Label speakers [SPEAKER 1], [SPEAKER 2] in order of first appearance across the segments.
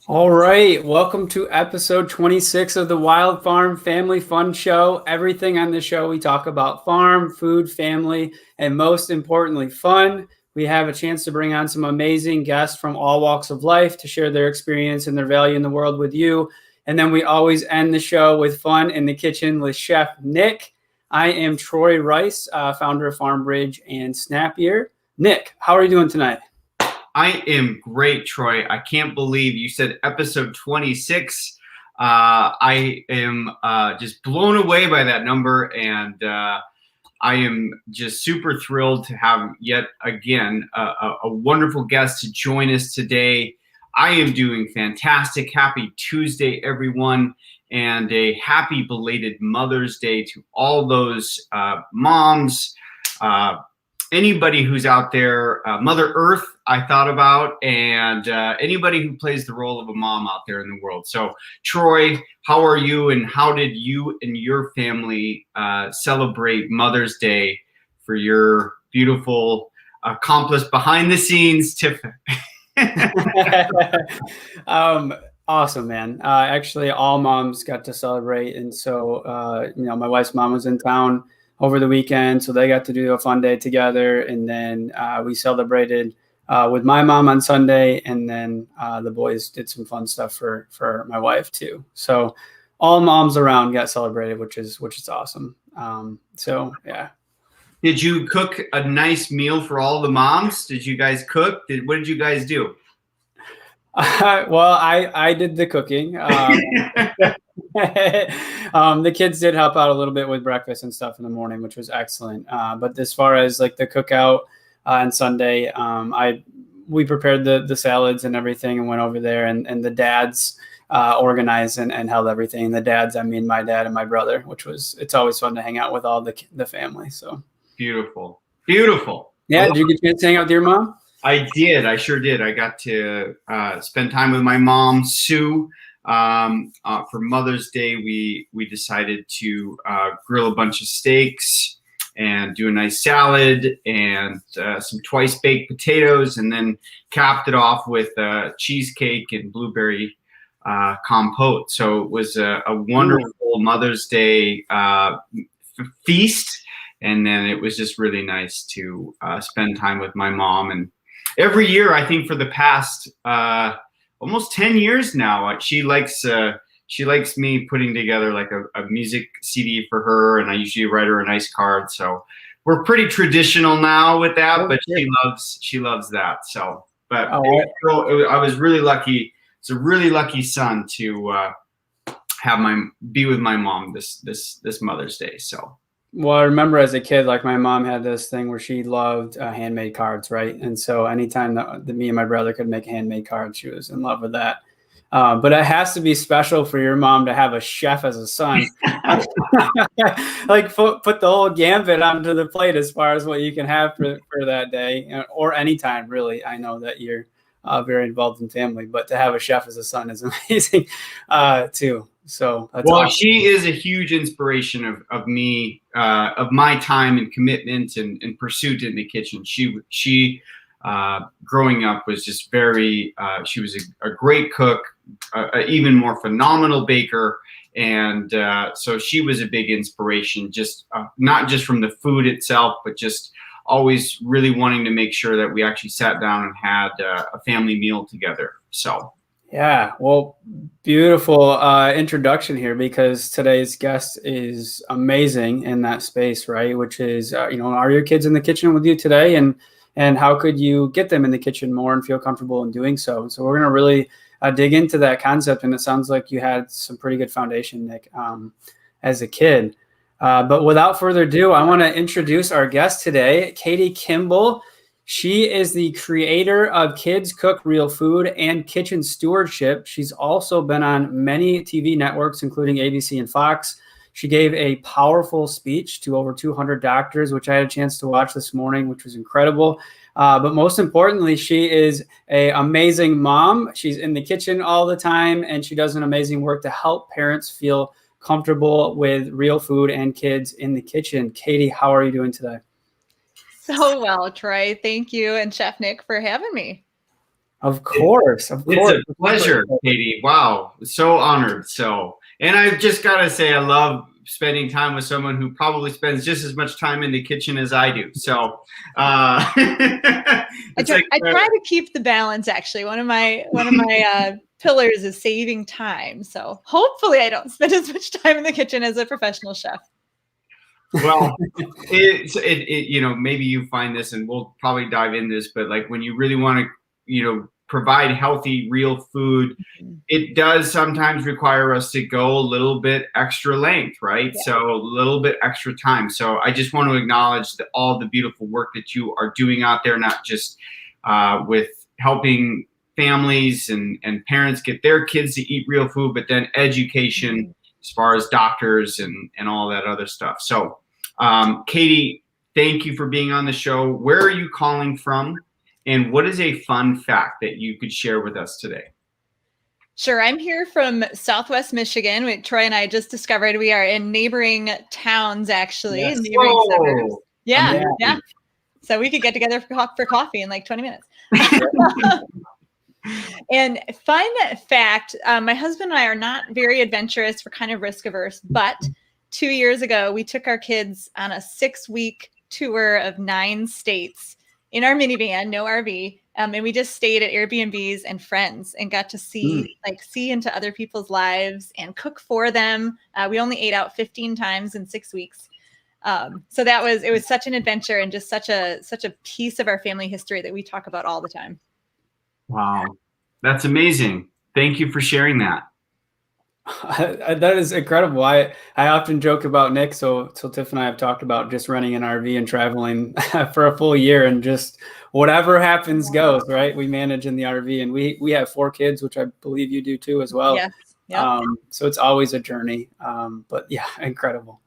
[SPEAKER 1] All right, welcome to episode 26 of the Wyld Farm Family Fun Show. Everything on the show, we talk about farm, food, family, and most importantly, fun. We have a chance to bring on some amazing guests from all walks of life to share their experience and their value in the world with you. And then we always end the show with fun in the kitchen with Chef Nick. I am Troy Rice, founder of Farm Bridge and Snappier. Nick, how are you doing tonight?
[SPEAKER 2] I am great, Troy. I can't believe you said episode 26. I am just blown away by that number, and I am just super thrilled to have yet again a wonderful guest to join us today. I am doing fantastic. Happy Tuesday, everyone, and a happy belated Mother's Day to all those moms, anybody who's out there, Mother Earth, I thought about, and anybody who plays the role of a mom out there in the world. So, Troy, how are you, and how did you and your family celebrate Mother's Day for your beautiful, accomplished behind-the-scenes Tiffany?
[SPEAKER 1] Awesome, man. Actually, all moms got to celebrate, and so my wife's mom was in town over the weekend, so they got to do a fun day together, and then we celebrated with my mom on Sunday, and then the boys did some fun stuff for my wife too. So all moms around got celebrated, which is awesome. So yeah.
[SPEAKER 2] Did you cook a nice meal for all the moms? Did you guys cook? What did you guys do?
[SPEAKER 1] Well, I did the cooking. The kids did help out a little bit with breakfast and stuff in the morning, which was excellent. But as far as like the cookout on Sunday, we prepared the salads and everything and went over there, and the dads organized and held everything. The dads, I mean my dad and my brother, it's always fun to hang out with all the family. So beautiful. Yeah, did you get a chance to hang out with your mom?
[SPEAKER 2] I did. I sure did. I got to spend time with my mom, Sue. For Mother's Day, we decided to grill a bunch of steaks and do a nice salad and some twice baked potatoes, and then capped it off with cheesecake and blueberry compote. So it was a wonderful Mother's Day feast, and then it was just really nice to spend time with my mom. And every year, I think for the past almost 10 years now, she likes me putting together like a music CD for her, and I usually write her a nice card. So we're pretty traditional now with that, but she loves that. So, but I was really lucky. It's a really lucky son to be with my mom this Mother's Day. So.
[SPEAKER 1] Well, I remember as a kid, like my mom had this thing where she loved handmade cards, right? And so anytime that me and my brother could make handmade cards, she was in love with that. But it has to be special for your mom to have a chef as a son. Like put the whole gambit onto the plate as far as what you can have for that day, or anytime, really. I know that you're very involved in family, but to have a chef as a son is amazing too. So that's awesome.
[SPEAKER 2] She is a huge inspiration of me, of my time and commitment and pursuit in the kitchen. She growing up was just she was a great cook, even more phenomenal baker. And so she was a big inspiration, just not just from the food itself, but just always really wanting to make sure that we actually sat down and had a family meal together. So.
[SPEAKER 1] Yeah, well, beautiful introduction here, because today's guest is amazing in that space, right? Which is, are your kids in the kitchen with you today? And how could you get them in the kitchen more and feel comfortable in doing so? So we're going to really dig into that concept. And it sounds like you had some pretty good foundation, Nick, as a kid. But without further ado, I want to introduce our guest today, Katie Kimball. She is the creator of Kids Cook Real Food and Kitchen Stewardship. She's also been on many TV networks, including ABC and Fox. She gave a powerful speech to over 200 doctors, which I had a chance to watch this morning, which was incredible. But most importantly, she is an amazing mom. She's in the kitchen all the time, and she does an amazing work to help parents feel comfortable with real food and kids in the kitchen. Katie, how are you doing today?
[SPEAKER 3] So well, Troy. Thank you and Chef Nick for having me.
[SPEAKER 1] Of course.
[SPEAKER 2] It's a pleasure, Katie. Wow. So honored. And I've just got to say, I love spending time with someone who probably spends just as much time in the kitchen as I do. So,
[SPEAKER 3] I try to keep the balance. Actually, one of my pillars is saving time. So hopefully I don't spend as much time in the kitchen as a professional chef.
[SPEAKER 2] Well, maybe you find this, and we'll probably dive in this, but like when you really want to, provide healthy, real food, it does sometimes require us to go a little bit extra length, right? Yeah. So a little bit extra time. So I just want to acknowledge all the beautiful work that you are doing out there, not just with helping families and parents get their kids to eat real food, but then education as far as doctors and all that other stuff. So Katie, thank you for being on the show. Where are you calling from? And what is a fun fact that you could share with us today?
[SPEAKER 3] Sure. I'm here from Southwest Michigan. Troy and I just discovered we are in neighboring towns, actually.
[SPEAKER 2] Yes.
[SPEAKER 3] Neighboring suburbs. Yeah. So we could get together for coffee in like 20 minutes. And fun fact, my husband and I are not very adventurous. We're kind of risk averse. But 2 years ago, we took our kids on a 6-week tour of 9 states in our minivan, no RV. And we just stayed at Airbnbs and friends and got to see into other people's lives and cook for them. We only ate out 15 times in 6 weeks. So it was such an adventure and just such a piece of our family history that we talk about all the time.
[SPEAKER 2] Wow. That's amazing. Thank you for sharing that.
[SPEAKER 1] That is incredible. I often joke about Nick. So Tiff and I have talked about just renting an RV and traveling for a full year, and just whatever happens goes, right? We manage in the RV, and we have 4 kids, which I believe you do too as well.
[SPEAKER 3] Yes. Yep.
[SPEAKER 1] So it's always a journey. But yeah, incredible.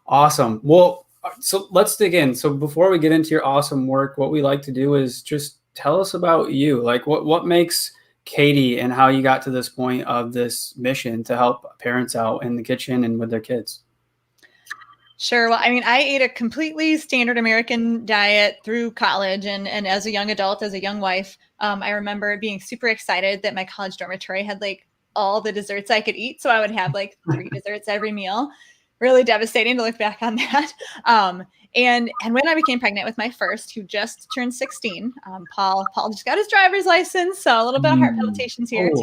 [SPEAKER 1] Awesome. Well, so let's dig in. So before we get into your awesome work, what we like to do is just tell us about you. Like what makes Katie and how you got to this point of this mission to help parents out in the kitchen and with their kids.
[SPEAKER 3] Sure. Well, I mean, I ate a completely standard American diet through college and as a young adult, as a young wife. I remember being super excited that my college dormitory had like all the desserts I could eat. So I would have like 3 desserts every meal. Really devastating to look back on that. And when I became pregnant with my first, who just turned 16, Paul just got his driver's license, so a little bit of heart palpitations here.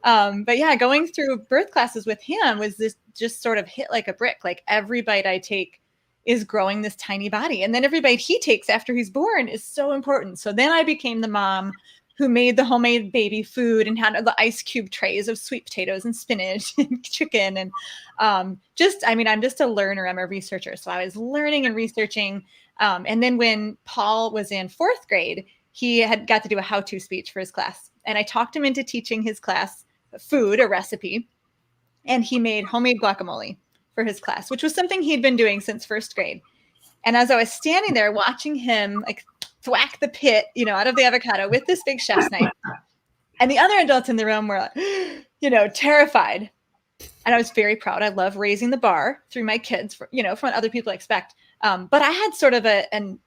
[SPEAKER 3] But yeah, going through birth classes with him was this just sort of hit like a brick. Like every bite I take is growing this tiny body, and then every bite he takes after he's born is so important. So then I became the mom who made the homemade baby food and had the ice cube trays of sweet potatoes and spinach and chicken. And I'm just a learner. I'm a researcher. So I was learning and researching. And then when Paul was in 4th grade, he had got to do a how-to speech for his class. And I talked him into teaching his class food, a recipe. And he made homemade guacamole for his class, which was something he'd been doing since 1st grade. And as I was standing there watching him like thwack the pit, out of the avocado with this big chef's knife. And the other adults in the room were, terrified. And I was very proud. I love raising the bar through my kids, from what other people expect. But I had sort of a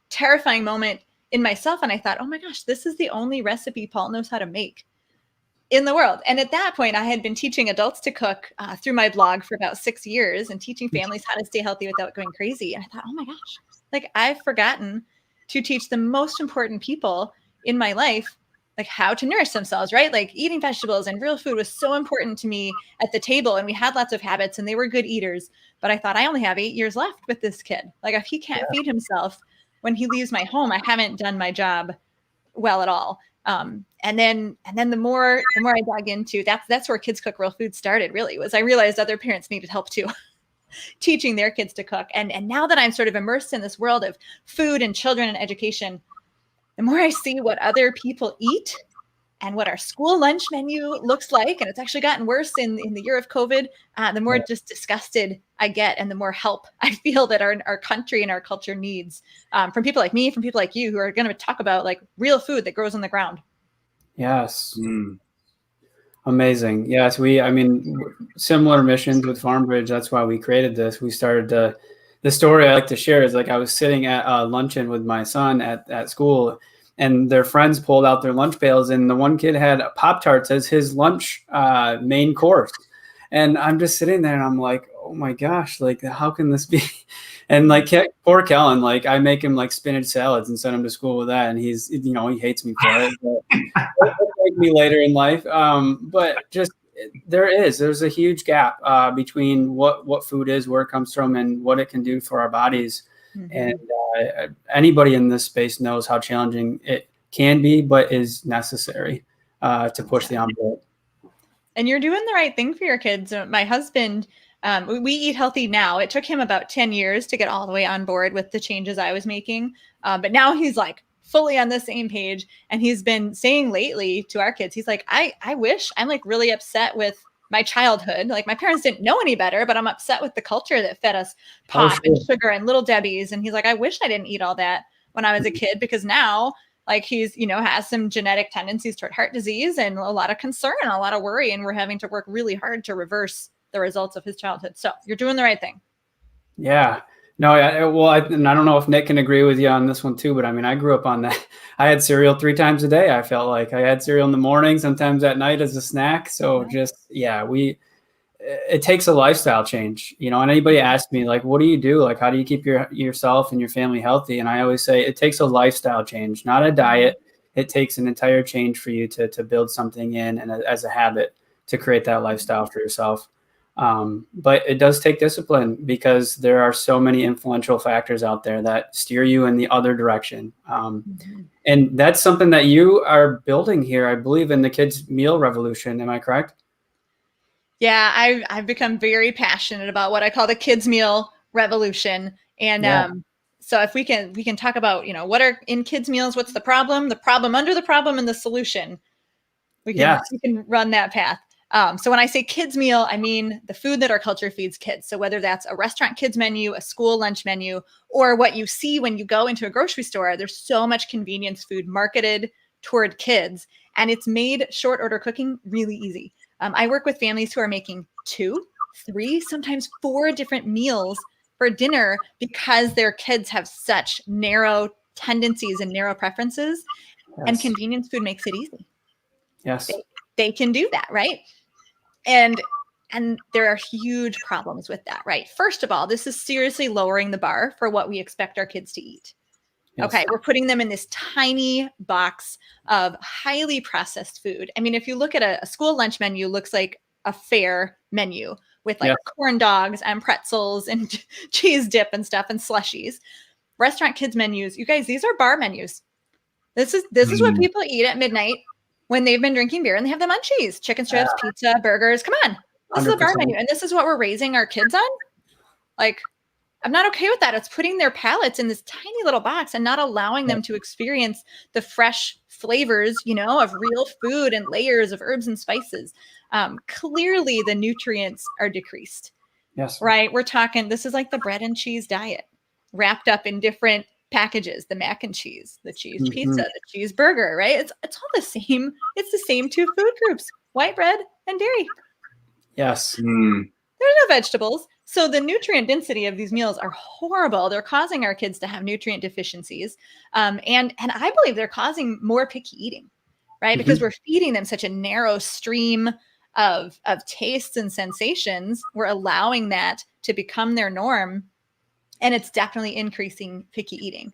[SPEAKER 3] terrifying moment in myself. And I thought, oh my gosh, this is the only recipe Paul knows how to make in the world. And at that point, I had been teaching adults to cook through my blog for about 6 years and teaching families how to stay healthy without going crazy. And I thought, oh my gosh, like I've forgotten to teach the most important people in my life, like how to nourish themselves, right? Like eating vegetables and real food was so important to me at the table. And we had lots of habits and they were good eaters. But I thought I only have 8 years left with this kid. Like if he can't feed himself when he leaves my home, I haven't done my job well at all. And then the more I dug into that's where Kids Cook Real Food started, really, was I realized other parents needed help too. Teaching their kids to cook. And now that I'm sort of immersed in this world of food and children and education, the more I see what other people eat and what our school lunch menu looks like, and it's actually gotten worse in the year of COVID, the more just disgusted I get and the more help I feel that our country and our culture needs from people like me, from people like you who are going to talk about like real food that grows on the ground.
[SPEAKER 1] Yes. Amazing. Yes, similar missions with FarmBridge. That's why we created this. We started the story I like to share is like I was sitting at luncheon with my son at school, and their friends pulled out their lunch pails, and the one kid had Pop-Tarts as his lunch main course. And I'm just sitting there and I'm like, oh my gosh, like, how can this be? And like, poor Kellen, like, I make him like spinach salads and send him to school with that. And he's, you know, he hates me for it. But it'll make me later in life. But just, there's a huge gap between what food is, where it comes from, and what it can do for our bodies. And anybody in this space knows how challenging it can be, but is necessary to push the envelope.
[SPEAKER 3] And you're doing the right thing for your kids. My husband, we eat healthy now. It took him about 10 years to get all the way on board with the changes I was making. But now he's like fully on the same page. And he's been saying lately to our kids, he's like, I wish, I'm like really upset with my childhood. Like, my parents didn't know any better, but I'm upset with the culture that fed us pop and sugar and Little Debbie's. And he's like, I wish I didn't eat all that when I was a kid, because now, like, he's, you know, has some genetic tendencies toward heart disease and a lot of concern, a lot of worry. And we're having to work really hard to reverse the results of his childhood. So you're doing the right thing.
[SPEAKER 1] Yeah. No, and I don't know if Nick can agree with you on this one too, but I mean, I grew up on that. I had cereal 3 times a day. I felt like I had cereal in the morning, sometimes at night as a snack. So it takes a lifestyle change, you know, and anybody asks me, like, what do you do? Like, how do you keep yourself and your family healthy? And I always say it takes a lifestyle change, not a diet. It takes an entire change for you to build something in and as a habit to create that lifestyle for yourself. But it does take discipline, because there are so many influential factors out there that steer you in the other direction. And that's something that you are building here, I believe, in the kids' meal revolution. Am I correct?
[SPEAKER 3] Yeah, I've become very passionate about what I call the kids' meal revolution. And so if we can talk about, you know, what are in kids' meals, what's the problem under the problem, and the solution. We can run that path. So when I say kids meal, I mean the food that our culture feeds kids. So whether that's a restaurant kids menu, a school lunch menu, or what you see when you go into a grocery store, there's so much convenience food marketed toward kids, and it's made short order cooking really easy. I work with families who are making 2, 3, sometimes 4 different meals for dinner because their kids have such narrow tendencies and narrow preferences, and convenience food makes it easy.
[SPEAKER 1] Yes.
[SPEAKER 3] They can do that, right? And there are huge problems with that, right? First of all, this is seriously lowering the bar for what we expect our kids to eat. Yes. Okay, we're putting them in this tiny box of highly processed food. I mean, if you look at a school lunch menu, looks like a fair menu with like corn dogs and pretzels and cheese dip and stuff and slushies. Restaurant kids menus, you guys, these are bar menus. This is what people eat at midnight when they've been drinking beer and they have the munchies, chicken strips, pizza, burgers. Come on. This 100%. Is a bar menu. And this is what we're raising our kids on. Like, I'm not okay with that. It's putting their palates in this tiny little box and not allowing them to experience the fresh flavors, you know, of real food and layers of herbs and spices. Clearly the nutrients are decreased.
[SPEAKER 1] Yes.
[SPEAKER 3] Right. We're talking, this is like the bread and cheese diet wrapped up in different packages, the mac and cheese, the cheese pizza, the cheeseburger, right? It's all the same. It's the same 2 food groups, white bread and dairy.
[SPEAKER 1] Yes.
[SPEAKER 3] There's no vegetables. So the nutrient density of these meals are horrible. They're causing our kids to have nutrient deficiencies. And I believe they're causing more picky eating, right? Because we're feeding them such a narrow stream of tastes and sensations. We're allowing that to become their norm. And it's definitely increasing picky eating.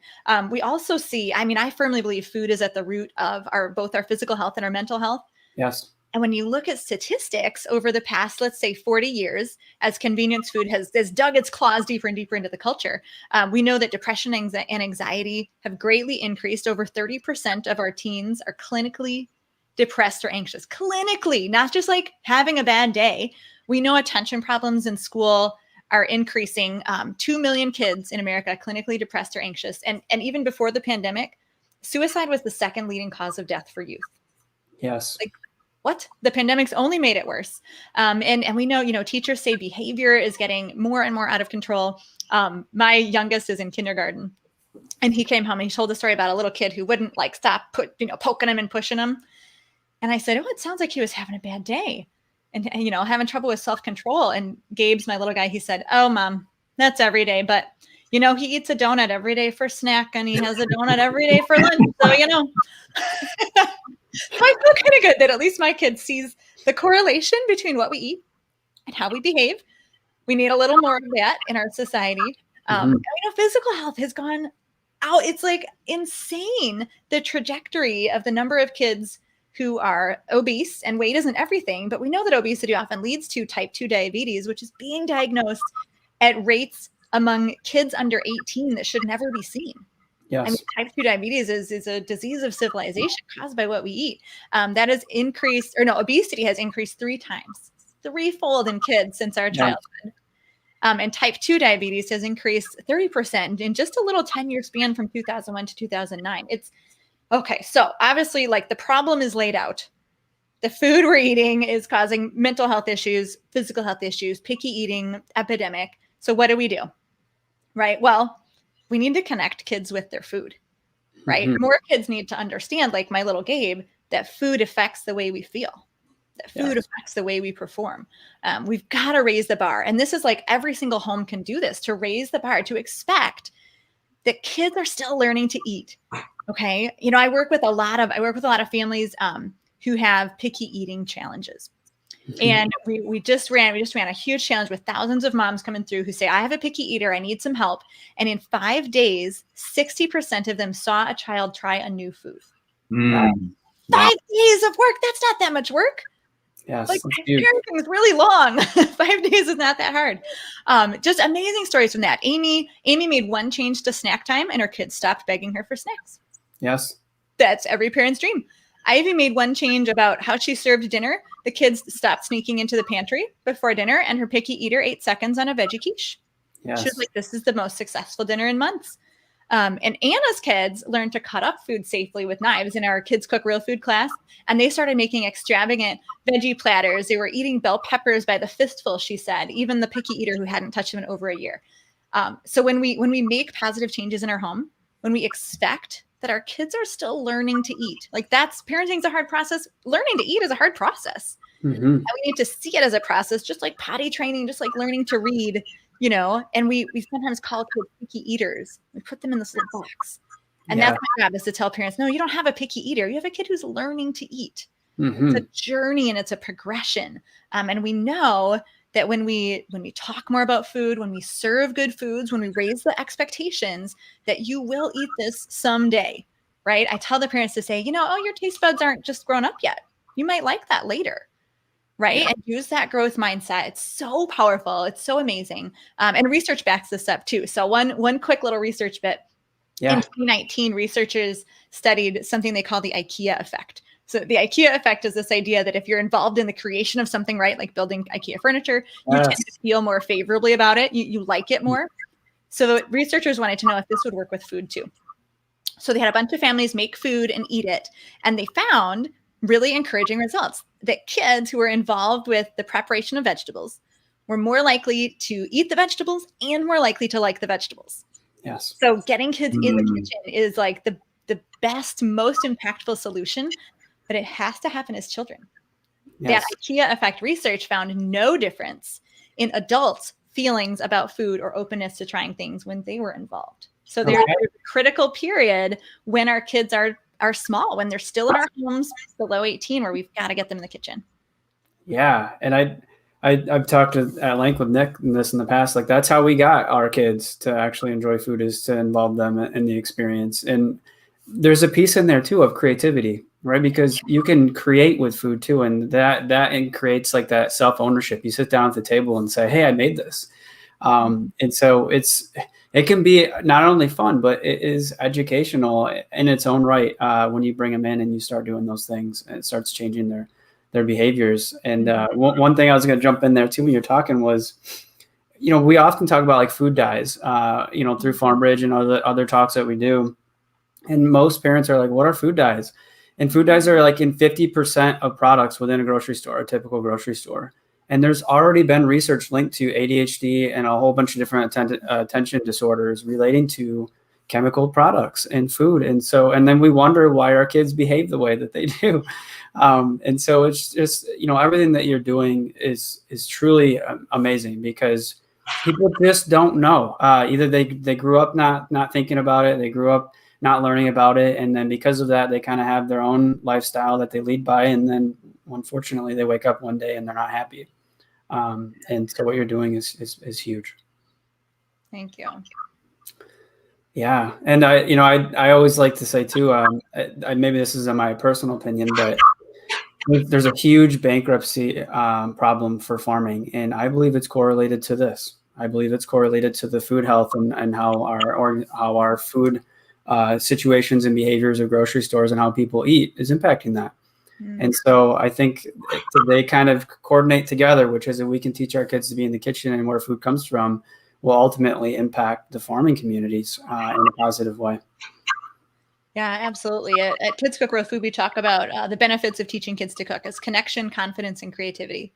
[SPEAKER 3] We also see, I mean, I firmly believe food is at the root of both our physical health and our mental health.
[SPEAKER 1] Yes.
[SPEAKER 3] And when you look at statistics over the past, let's say 40 years, as convenience food has dug its claws deeper and deeper into the culture, we know that depression and anxiety have greatly increased. Over 30% of our teens are clinically depressed or anxious. Clinically, not just like having a bad day. We know attention problems in school are increasing. 2 million kids in America clinically depressed or anxious. And even before the pandemic, suicide was the 2nd leading cause of death for youth.
[SPEAKER 1] Yes.
[SPEAKER 3] Like, what? The pandemic's only made it worse. And we know, you know, teachers say behavior is getting more and more out of control. My youngest is in kindergarten, and he came home and he told a story about a little kid who wouldn't like stop poking him and pushing him. And I said, oh, it sounds like he was having a bad day and having trouble with self-control. And Gabe's my little guy. He said, oh, Mom, that's every day. But You know, he eats a donut every day for snack, and he has a donut every day for lunch. So, you know, so I feel kind of good that at least my kid sees the correlation between what we eat and how we behave. We need a little more of that in our society. You know, physical health has gone out. It's like insane, the trajectory of the number of kids who are obese, and weight isn't everything, but we know that obesity often leads to type 2 diabetes, which is being diagnosed at rates among kids under 18 that should never be seen.
[SPEAKER 1] Yes.
[SPEAKER 3] I mean, type 2 diabetes is a disease of civilization caused by what we eat. That has increased, or no, obesity has increased 3 times, threefold in kids since our childhood. And type 2 diabetes has increased 30% in just a little 10-year span from 2001 to 2009. It's okay. So obviously, like, the problem is laid out. The food we're eating is causing mental health issues, physical health issues, picky eating epidemic. So what do? Right? Well, we need to connect kids with their food, right? More kids need to understand, like my little Gabe, that food affects the way we feel. That food affects the way we perform. We've got to raise the bar. And this is like every single home can do this, to raise the bar, to expect that kids are still learning to eat. Okay. You know, I work with a lot of families who have picky eating challenges. And we just ran a huge challenge with thousands of moms coming through who say, I have a picky eater, I need some help. And in 5 days, 60% of them saw a child try a new food. 5 days of work. That's not that much work.
[SPEAKER 1] Yes,
[SPEAKER 3] like parenting is really long. 5 days is not that hard. Just amazing stories from that. Amy made one change to snack time, and her kids stopped begging her for snacks.
[SPEAKER 1] Yes.
[SPEAKER 3] That's every parent's dream. Ivy made one change about how she served dinner. The kids stopped sneaking into the pantry before dinner, and her picky eater 8 seconds on a veggie quiche.
[SPEAKER 1] Yes.
[SPEAKER 3] She was like, this is the most successful dinner in months. And Anna's kids learned to cut up food safely with knives in our Kids Cook Real Food class. And they started making extravagant veggie platters. They were eating bell peppers by the fistful, she said, even the picky eater who hadn't touched them in over a year. So when we make positive changes in our home, when we expect that our kids are still learning to eat, like parenting is a hard process. Learning to eat is a hard process. And we need to see it as a process, just like potty training, just like learning to read. You know, and we sometimes call kids picky eaters. We put them in this little box. And that's my job, is to tell parents, no, you don't have a picky eater. You have a kid who's learning to eat. It's a journey and it's a progression. And we know that when we talk more about food, when we serve good foods, when we raise the expectations that you will eat this someday, right? I tell the parents to say, you know, your taste buds aren't just grown up yet. You might like that later. Right. And use that growth mindset. It's so powerful. It's so amazing. And research backs this up too. So one quick little research bit. In 2019, researchers studied something they call the Ikea Effect. So the Ikea Effect is this idea that if you're involved in the creation of something, right, like building Ikea furniture, you tend to feel more favorably about it. You like it more. So the researchers wanted to know if this would work with food too. So they had a bunch of families make food and eat it. And they found really encouraging results, that kids who were involved with the preparation of vegetables were more likely to eat the vegetables and more likely to like the vegetables.
[SPEAKER 1] Yes.
[SPEAKER 3] So getting kids in the kitchen is like the best, most impactful solution, but it has to happen as children. Yes. That Ikea Effect research found no difference in adults' feelings about food or openness to trying things when they were involved. So there's a critical period when our kids are small, when they're still in our homes below 18, where we've got to get them in the kitchen. Yeah.
[SPEAKER 1] And I've talked at length with Nick in this in the past. Like, that's how we got our kids to actually enjoy food, is to involve them in the experience. And there's a piece in there too of creativity, right? Because you can create with food too. And that creates like that self-ownership. You sit down at the table and say, hey, I made this. And so it can be not only fun, but it is educational in its own right when you bring them in and you start doing those things, and it starts changing their behaviors. And one thing I was going to jump in there too when you're talking was, you know, we often talk about like food dyes, you know, through Farm Bridge and other talks that we do. And most parents are like, what are food dyes? And food dyes are like in 50% of products within a grocery store, a typical grocery store. And there's already been research linked to ADHD and a whole bunch of different attention disorders relating to chemical products and food. And then we wonder why our kids behave the way that they do. And so it's just, you know, everything that you're doing is truly amazing, because People just don't know. Either they grew up not thinking about it, they grew up not learning about it, and then because of that, they kind of have their own lifestyle that they lead by, and then unfortunately, they wake up one day and they're not happy. And so what you're doing is huge.
[SPEAKER 3] Thank you.
[SPEAKER 1] Yeah, and I always like to say too. Maybe this is my personal opinion, but there's a huge bankruptcy problem for farming, and I believe it's correlated to this. I believe it's correlated to the food health and how our food situations and behaviors of grocery stores and how people eat is impacting that. And so I think they kind of coordinate together, which is if we can teach our kids to be in the kitchen and where food comes from, will ultimately impact the farming communities in a positive way.
[SPEAKER 3] Yeah, absolutely. At Kids Cook Real Food, we talk about the benefits of teaching kids to cook as connection, confidence, and creativity.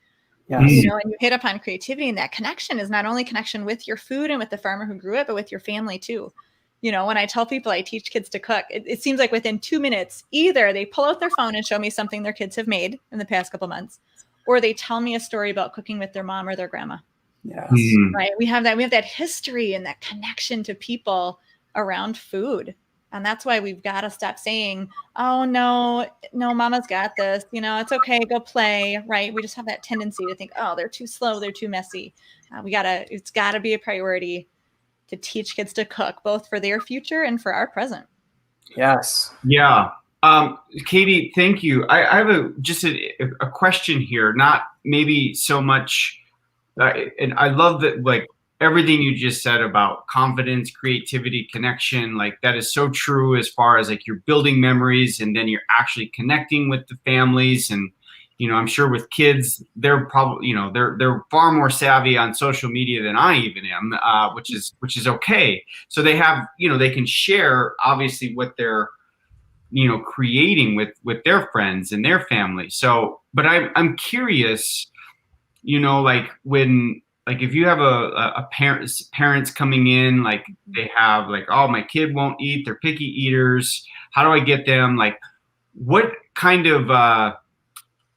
[SPEAKER 1] Yes.
[SPEAKER 3] You know, and you hit upon creativity, and that connection is not only connection with your food and with the farmer who grew it, but with your family too. You know, when I tell people I teach kids to cook, it seems like within 2 minutes, either they pull out their phone and show me something their kids have made in the past couple months, or they tell me a story about cooking with their mom or their grandma.
[SPEAKER 1] Yes.
[SPEAKER 3] Right. We have that history and that connection to people around food. And that's why we've got to stop saying, oh, no, mama's got this. You know, it's okay. Go play. Right. We just have that tendency to think, oh, they're too slow. They're too messy. It's got to be a priority to teach kids to cook, both for their future and for our present.
[SPEAKER 1] Yes.
[SPEAKER 2] Yeah. Katie, thank you. I have just a question here, not maybe so much. And I love that, like, everything you just said about confidence, creativity, connection, like that is so true as far as like you're building memories and then you're actually connecting with the families. And, you know, I'm sure with kids, they're probably, you know, they're far more savvy on social media than I even am, which is okay. So they have, you know, they can share obviously what they're, you know, creating with their friends and their family. So, but I'm curious, you know, like if you have a parents coming in, like they have like, oh, my kid won't eat, they're picky eaters. How do I get them? Like, what kind of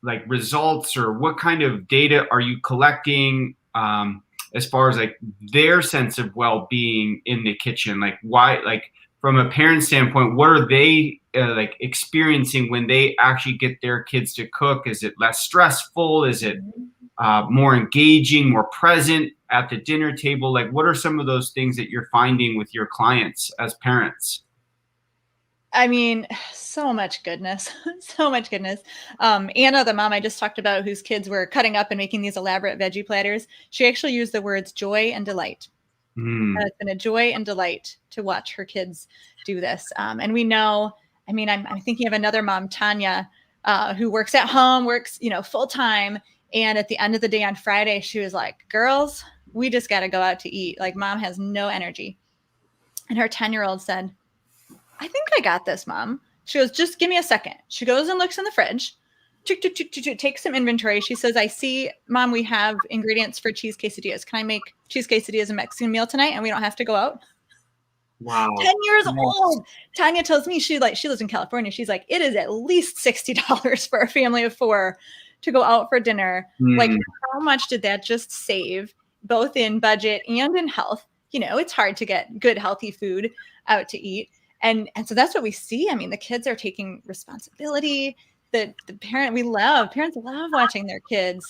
[SPEAKER 2] like results or what kind of data are you collecting as far as like their sense of well-being in the kitchen? Like why, like from a parent standpoint, what are they like experiencing when they actually get their kids to cook? Is it less stressful? Is it more engaging, more present at the dinner table? Like, what are some of those things that you're finding with your clients as parents?
[SPEAKER 3] I mean, so much goodness, so much goodness. Anna, the mom I just talked about, whose kids were cutting up and making these elaborate veggie platters, she actually used the words joy and delight. It's been a joy and delight to watch her kids do this. And we know, I mean, I'm thinking of another mom, Tanya, who works at home, works, you know, full time. And at the end of the day on Friday, she was like, girls, we just got to go out to eat. Like, mom has no energy. And her 10-year-old said, I think I got this, mom. She goes, just give me a second. She goes and looks in the fridge, takes some inventory. She says, I see, mom, we have ingredients for cheese quesadillas. Can I make cheese quesadillas a Mexican meal tonight and we don't have to go out?
[SPEAKER 2] Wow.
[SPEAKER 3] 10 years old. Tanya tells me she lives in California. She's like, it is at least $60 for a family of 4 to go out for dinner. Like, how much did that just save, both in budget and in health? You know, it's hard to get good, healthy food out to eat. And so that's what we see. I mean, the kids are taking responsibility. The parents love watching their kids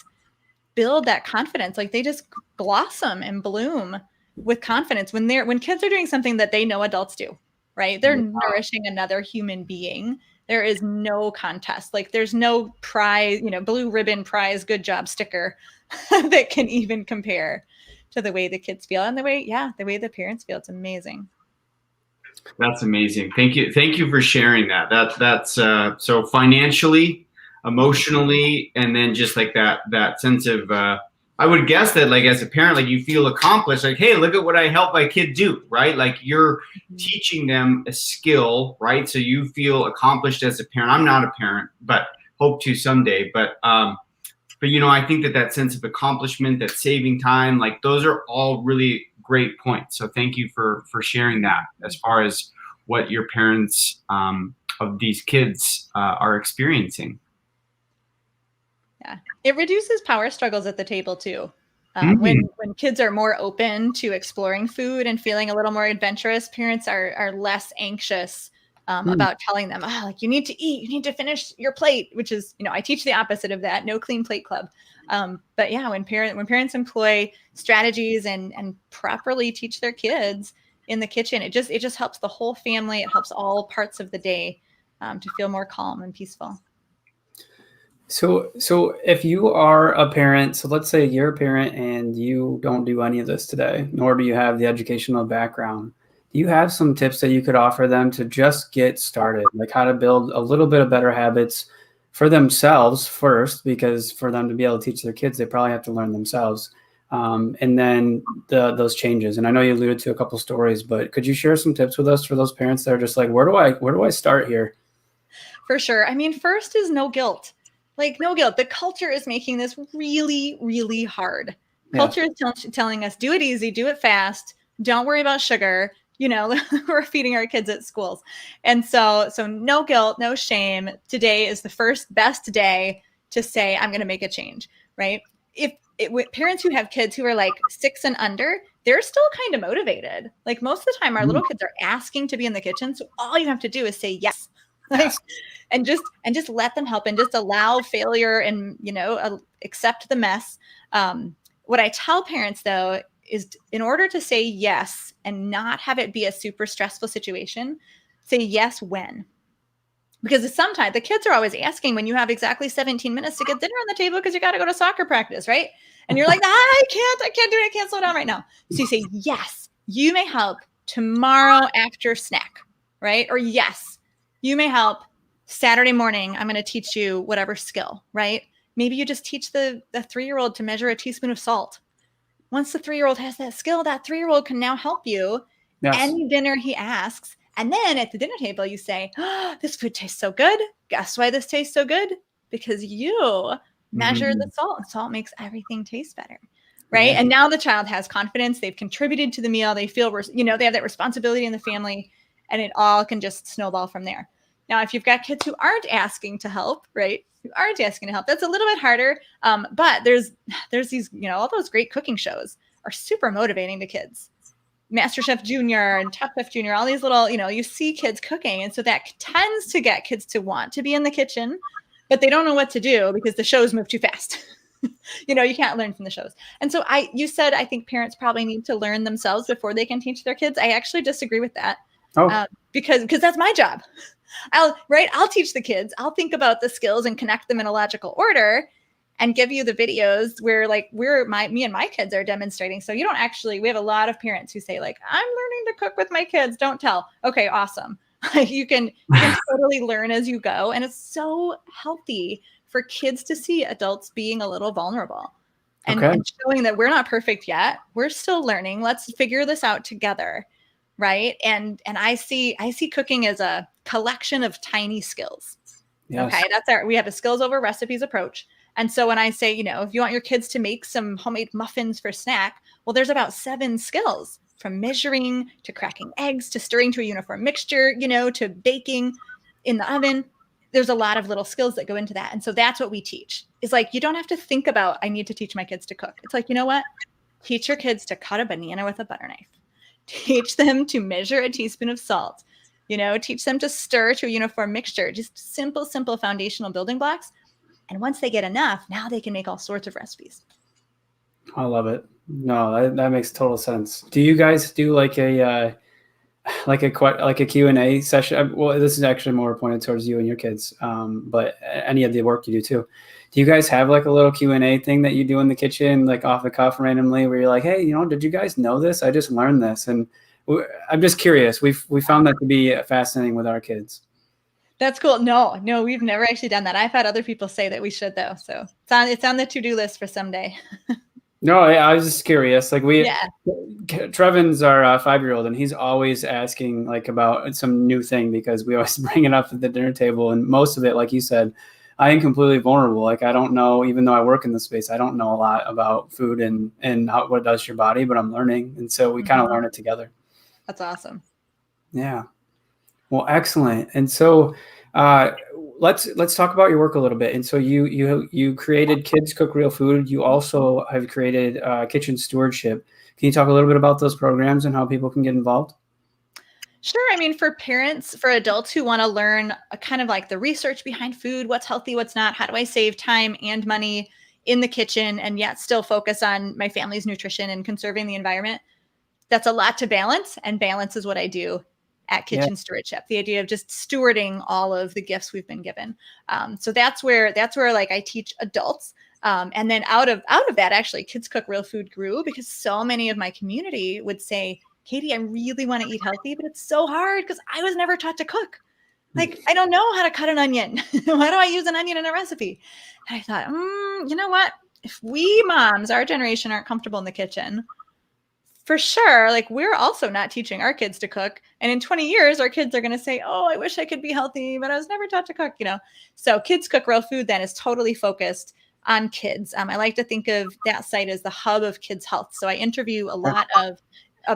[SPEAKER 3] build that confidence. Like, they just blossom and bloom with confidence when kids are doing something that they know adults do, right? They're nourishing another human being. There is no contest. Like, there's no prize, you know, blue ribbon prize, good job sticker that can even compare to the way the kids feel and the way the parents feel. It's amazing.
[SPEAKER 2] That's amazing. Thank you for sharing that. That's so financially, emotionally, and then just like that sense of I would guess that, like, as a parent, like, you feel accomplished, like, hey, look at what I helped my kid do, right? Like, you're teaching them a skill, right? So you feel accomplished as a parent. I'm not a parent, but hope to someday. But you know, I think that sense of accomplishment, that saving time, like, those are all really great points. So thank you for sharing that as far as what your parents of these kids are experiencing.
[SPEAKER 3] Yeah, it reduces power struggles at the table too. When kids are more open to exploring food and feeling a little more adventurous, parents are less anxious about telling them, like you need to eat, you need to finish your plate, which is, I teach the opposite of that, no clean plate club. But yeah, when parents employ strategies and properly teach their kids in the kitchen, it just helps the whole family. It helps all parts of the day to feel more calm and peaceful.
[SPEAKER 1] So if you are a parent, so let's say you're a parent and you don't do any of this today, nor do you have the educational background, do you have some tips that you could offer them to just get started, like how to build a little bit of better habits for themselves first, because for them to be able to teach their kids, they probably have to learn themselves. And then those changes. And I know you alluded to a couple stories, but could you share some tips with us for those parents that are just like, where do I start here?
[SPEAKER 3] For sure. I mean, first is no guilt. Like no guilt. The culture is making this really, really hard. Culture is telling us, do it easy, do it fast. Don't worry about sugar. We're feeding our kids at schools. And so no guilt, no shame. Today is the first best day to say, I'm going to make a change, right? With parents who have kids who are like 6 and under, they're still kind of motivated. Like most of the time, our little kids are asking to be in the kitchen. So all you have to do is say yes. And just let them help and just allow failure and, accept the mess. What I tell parents though, is in order to say yes and not have it be a super stressful situation, say yes when. Because sometimes the kids are always asking when you have exactly 17 minutes to get dinner on the table because you got to go to soccer practice, right? And you're like, I can't do it. I can't slow down right now. So you say, yes, you may help tomorrow after snack, right? Or yes, you may help Saturday morning. I'm going to teach you whatever skill, right? Maybe you just teach the 3-year-old to measure a teaspoon of salt. Once the 3-year-old has that skill, that 3-year-old can now help you. Yes. Any dinner he asks. And then at the dinner table, you say, this food tastes so good. Guess why this tastes so good? Because you measure the salt, and salt makes everything taste better. Right. Yeah. And now the child has confidence. They've contributed to the meal. They feel, they have that responsibility in the family, and it all can just snowball from there. Now, if you've got kids who aren't asking to help, right? Who aren't asking to help, that's a little bit harder. But there's these, all those great cooking shows are super motivating to kids. MasterChef Junior and Top Chef Junior, all these little, you see kids cooking. And so that tends to get kids to want to be in the kitchen, but they don't know what to do because the shows move too fast. You can't learn from the shows. And so you said, I think parents probably need to learn themselves before they can teach their kids. I actually disagree with that. Because that's my job. I'll teach the kids. I'll think about the skills and connect them in a logical order and give you the videos where me and my kids are demonstrating. So you don't actually, we have a lot of parents who say like, I'm learning to cook with my kids. Don't tell. Okay, awesome. You can totally learn as you go. And it's so healthy for kids to see adults being a little vulnerable and showing that we're not perfect yet. We're still learning. Let's figure this out together. Right. And I see cooking as a collection of tiny skills. Yes. Okay. We have a skills over recipes approach. And so when I say, if you want your kids to make some homemade muffins for snack, well, there's about 7 skills, from measuring to cracking eggs, to stirring to a uniform mixture, to baking in the oven. There's a lot of little skills that go into that. And so that's what we teach. It's like, you don't have to think about, I need to teach my kids to cook. It's like, you know what? Teach your kids to cut a banana with a butter knife. Teach them to measure a teaspoon of salt, teach them to stir to a uniform mixture, just simple foundational building blocks. And once they get enough, now they can make all sorts of recipes.
[SPEAKER 1] I love it. No, that makes total sense. Do you guys do like a Q&A session? Well, this is actually more pointed towards you and your kids, but any of the work you do too. Do you guys have like a little Q&A thing that you do in the kitchen, like off the cuff randomly, where you're like, hey, did you guys know this? I just learned this. And I'm just curious. We found that to be fascinating with our kids.
[SPEAKER 3] That's cool. No, we've never actually done that. I've had other people say that we should though. So it's on the to-do list for someday.
[SPEAKER 1] No, I was just curious. Like Trevin's our 5-year-old, and he's always asking like about some new thing because we always bring it up at the dinner table. And most of it, like you said, I am completely vulnerable. Like I don't know, even though I work in the space, I don't know a lot about food and what it does to your body, but I'm learning. And so we kind of learn it together.
[SPEAKER 3] That's awesome.
[SPEAKER 1] Yeah. Well, excellent. And so Let's talk about your work a little bit. And so you created Kids Cook Real Food. You also have created Kitchen Stewardship. Can you talk a little bit about those programs and how people can get involved?
[SPEAKER 3] Sure. I mean, for parents, for adults who want to learn kind of like the research behind food, what's healthy, what's not, how do I save time and money in the kitchen and yet still focus on my family's nutrition and conserving the environment? That's a lot to balance, and balance is what I do at Kitchen Stewardship. The idea of just stewarding all of the gifts we've been given. So that's where like I teach adults. And then out of that, actually, Kids Cook Real Food grew because so many of my community would say, Katie, I really want to eat healthy, but it's so hard because I was never taught to cook. Like, I don't know how to cut an onion. Why do I use an onion in a recipe? And I thought, you know what? If we moms, our generation, aren't comfortable in the kitchen, for sure, like we're also not teaching our kids to cook. And in 20 years, our kids are going to say, oh, I wish I could be healthy, but I was never taught to cook, So Kids Cook Real Food then is totally focused on kids. I like to think of that site as the hub of kids' health. So I interview a lot of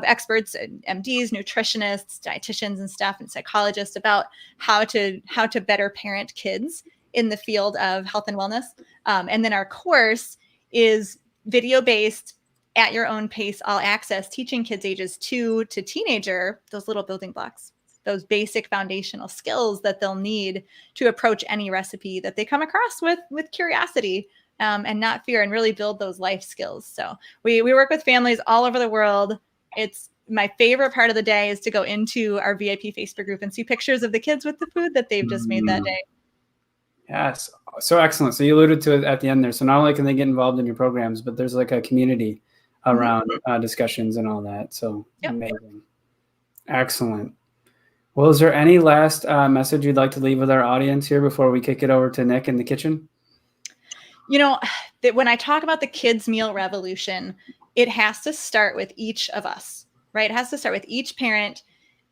[SPEAKER 3] experts, MDs, nutritionists, dietitians and stuff, and psychologists about how to better parent kids in the field of health and wellness. And then our course is video-based, at your own pace, all access, teaching kids ages 2 to teenager, those little building blocks, those basic foundational skills that they'll need to approach any recipe that they come across with curiosity and not fear, and really build those life skills. So we work with families all over the world. It's my favorite part of the day is to go into our VIP Facebook group and see pictures of the kids with the food that they've just made that day.
[SPEAKER 1] Yes. So excellent. So you alluded to it at the end there. So not only can they get involved in your programs, but there's like a community around discussions and all that. So amazing. Excellent. Well, is there any last message you'd like to leave with our audience here before we kick it over to Nick in the kitchen?
[SPEAKER 3] When I talk about the kids' meal revolution, it has to start with each of us, right? It has to start with each parent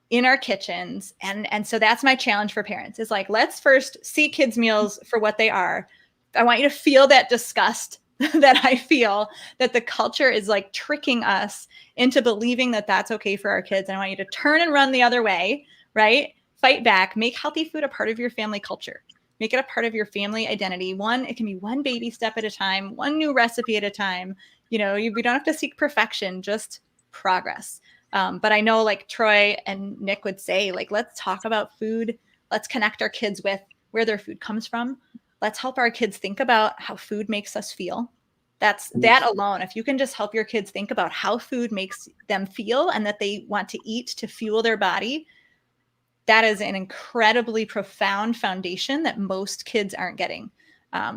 [SPEAKER 3] in our kitchens. And so that's my challenge for parents is like, let's first see kids' meals for what they are. I want you to feel that disgust that I feel, that the culture is like tricking us into believing that that's okay for our kids. And I want you to turn and run the other way, right? Fight back, make healthy food a part of your family culture. Make it a part of your family identity. It can be one baby step at a time, one new recipe at a time. We don't have to seek perfection, just progress. But I know like Troy and Nick would say, like, let's talk about food. Let's connect our kids with where their food comes from. Let's help our kids think about how food makes us feel. That alone, if you can just help your kids think about how food makes them feel and that they want to eat to fuel their body, that is an incredibly profound foundation that most kids aren't getting.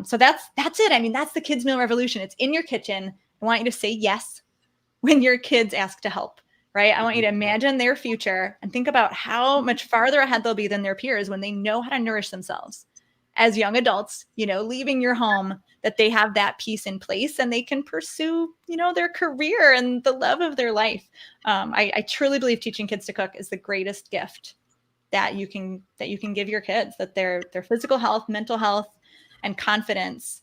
[SPEAKER 3] So that's it. I mean, that's the kids' meal revolution. It's in your kitchen. I want you to say yes when your kids ask to help, right? I want you to imagine their future and think about how much farther ahead they'll be than their peers when they know how to nourish themselves. As young adults, leaving your home, that they have that piece in place and they can pursue, their career and the love of their life. I truly believe teaching kids to cook is the greatest gift that you can give your kids, that their physical health, mental health, and confidence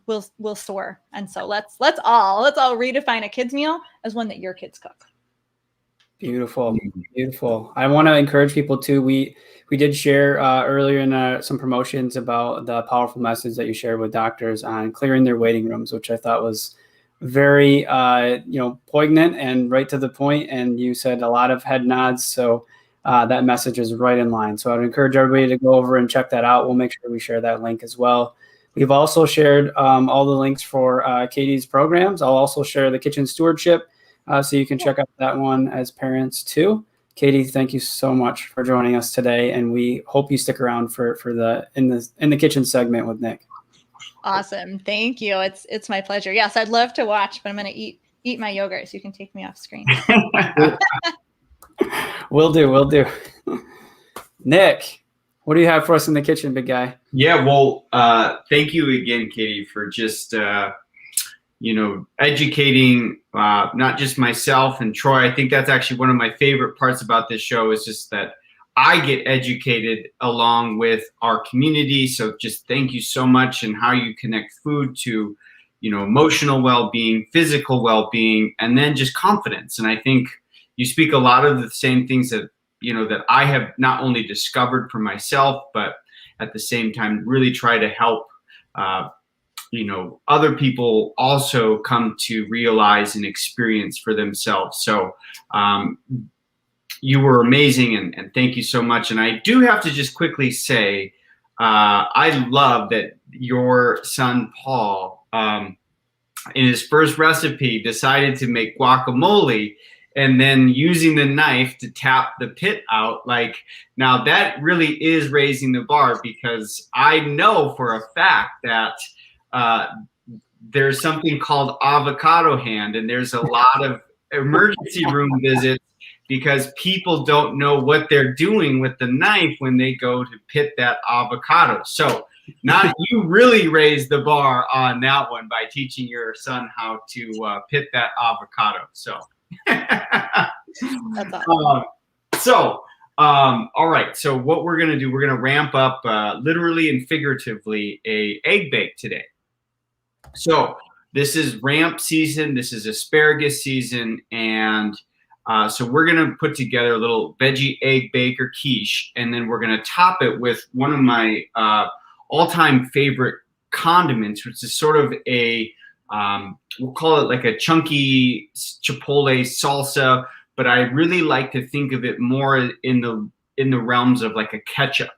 [SPEAKER 3] will soar. And so let's all redefine a kid's meal as one that your kids cook.
[SPEAKER 1] Beautiful. Beautiful. I want to encourage people too. We did share earlier in some promotions about the powerful message that you shared with doctors on clearing their waiting rooms, which I thought was very, poignant and right to the point. And you said a lot of head nods. So that message is right in line. So I'd encourage everybody to go over and check that out. We'll make sure we share that link as well. We've also shared all the links for Katie's programs. I'll also share the Kitchen Stewardship. So you can check out that one as parents too. Katie, thank you so much for joining us today, and we hope you stick around for the in the kitchen segment with Nick.
[SPEAKER 3] Awesome, thank you. It's my pleasure. Yes, I'd love to watch, but I'm going to eat my yogurt, so you can take me off screen.
[SPEAKER 2] Will do.
[SPEAKER 1] Nick, what do you have for us in the kitchen, big guy?
[SPEAKER 2] Yeah, well, thank you again, Katie, for just educating not just myself and Troy. I think that's actually one of my favorite parts about this show is just that I get educated along with our community. So just thank you so much, and how you connect food to, emotional well-being, physical well-being, and then just confidence. And I think you speak a lot of the same things that, that I have not only discovered for myself, but at the same time really try to help other people also come to realize and experience for themselves. So you were amazing, and thank you so much. And I do have to just quickly say, I love that your son Paul, in his first recipe, decided to make guacamole, and then using the knife to tap the pit out. Like, now that really is raising the bar, because I know for a fact that there's something called avocado hand, and there's a lot of emergency room visits because people don't know what they're doing with the knife when they go to pit that avocado. So now you really raised the bar on that one by teaching your son how to pit that avocado. So
[SPEAKER 3] That's awesome.
[SPEAKER 2] All right. So what we're going to do, we're going to ramp up literally and figuratively a egg bake today. So this is ramp season. This is asparagus season. And so we're going to put together a little veggie egg bake or quiche. And then we're going to top it with one of my all-time favorite condiments, which is sort of a, we'll call it like a chunky Chipotle salsa, but I really like to think of it more in the realms of like a ketchup.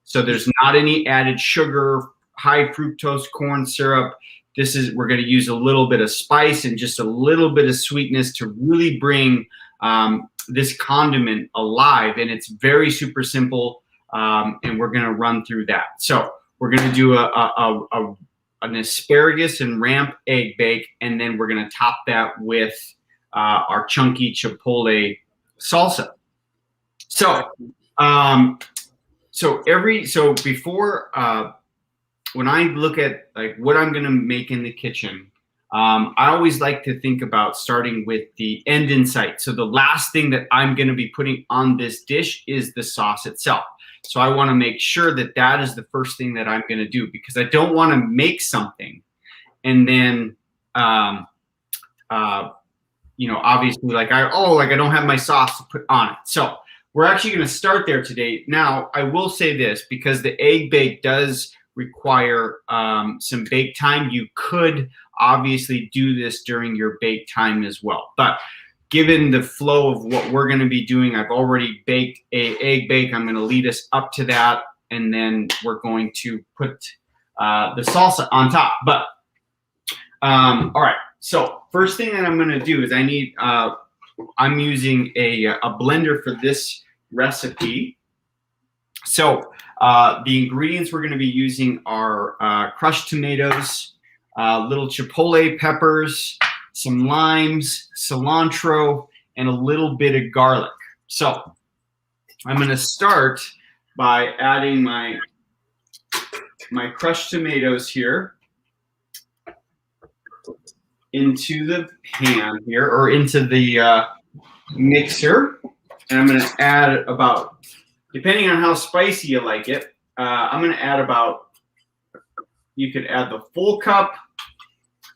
[SPEAKER 2] So there's not any added sugar, high fructose corn syrup. We're going to use a little bit of spice and just a little bit of sweetness to really bring this condiment alive. And it's very super simple. And we're going to run through that. So we're going to do an asparagus and ramp egg bake, and then we're going to top that with our chunky Chipotle salsa. So, before when I look at like what I'm going to make in the kitchen, I always like to think about starting with the end in sight. So the last thing that I'm going to be putting on this dish is the sauce itself. So I want to make sure that that is the first thing that I'm going to do, because I don't want to make something and then, obviously like I don't have my sauce to put on it. So we're actually going to start there today. Now, I will say this, because the egg bake does require some bake time. You could obviously do this during your bake time as well. But given the flow of what we're going to be doing, I've already baked an egg bake. I'm going to lead us up to that, and then we're going to put the salsa on top. But all right. So first thing that I'm going to do is I'm using a blender for this recipe. So the ingredients we're going to be using are crushed tomatoes, little Chipotle peppers, some limes, cilantro, and a little bit of garlic. So I'm going to start by adding my crushed tomatoes here into the pan here, or into the mixer. And I'm going to add about, depending on how spicy you like it, I'm going to add about, you could add the full cup.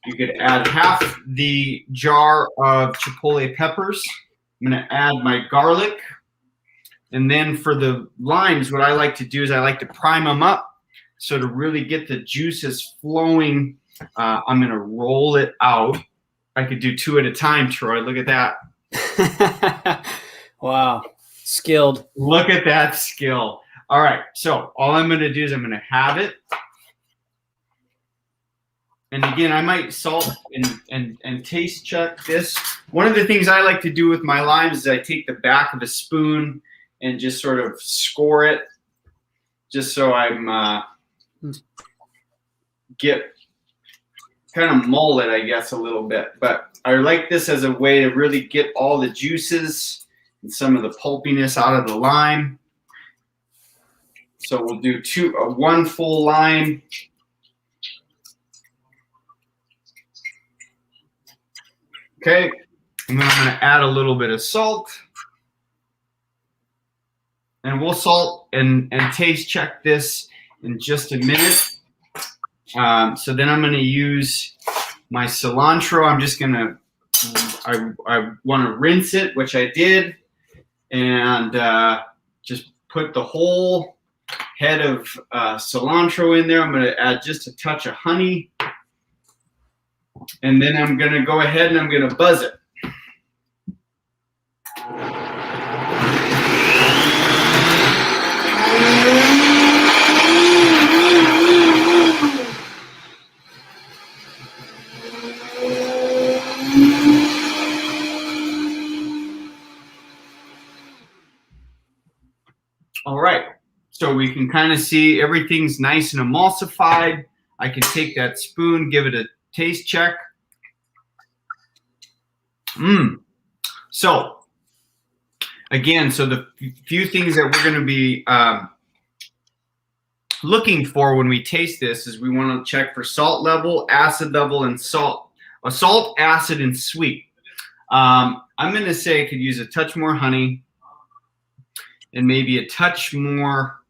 [SPEAKER 2] You could add half the jar of Chipotle peppers. I'm going to add my garlic. And then for the limes, what I like to do is I like to prime them up. So to really get the juices flowing, I'm going to roll it out. I could do two at a time, Troy. Look at that.
[SPEAKER 1] Wow. Skilled.
[SPEAKER 2] Look at that skill. All right. So all I'm going to do is I'm going to have it. And again, I might salt and taste check this. One of the things I like to do with my limes is I take the back of a spoon and just sort of score it, just so I'm get kind of mull it, I guess, a little bit. But I like this as a way to really get all the juices and some of the pulpiness out of the lime. So we'll do one full lime. Okay, and then I'm going to add a little bit of salt. And we'll salt and taste check this in just a minute. So then I'm going to use my cilantro. I'm just going to, I want to rinse it, which I did, and just put the whole head of cilantro in there. I'm going to add just a touch of honey. And then I'm going to go ahead and I'm going to buzz it. All right, so we can kind of see everything's nice and emulsified. I can take that spoon, give it a taste check. So again, so the few things that we're going to be looking for when we taste this is we want to check for salt level, acid level, and salt, acid, and sweet. I'm going to say I could use a touch more honey and maybe a touch more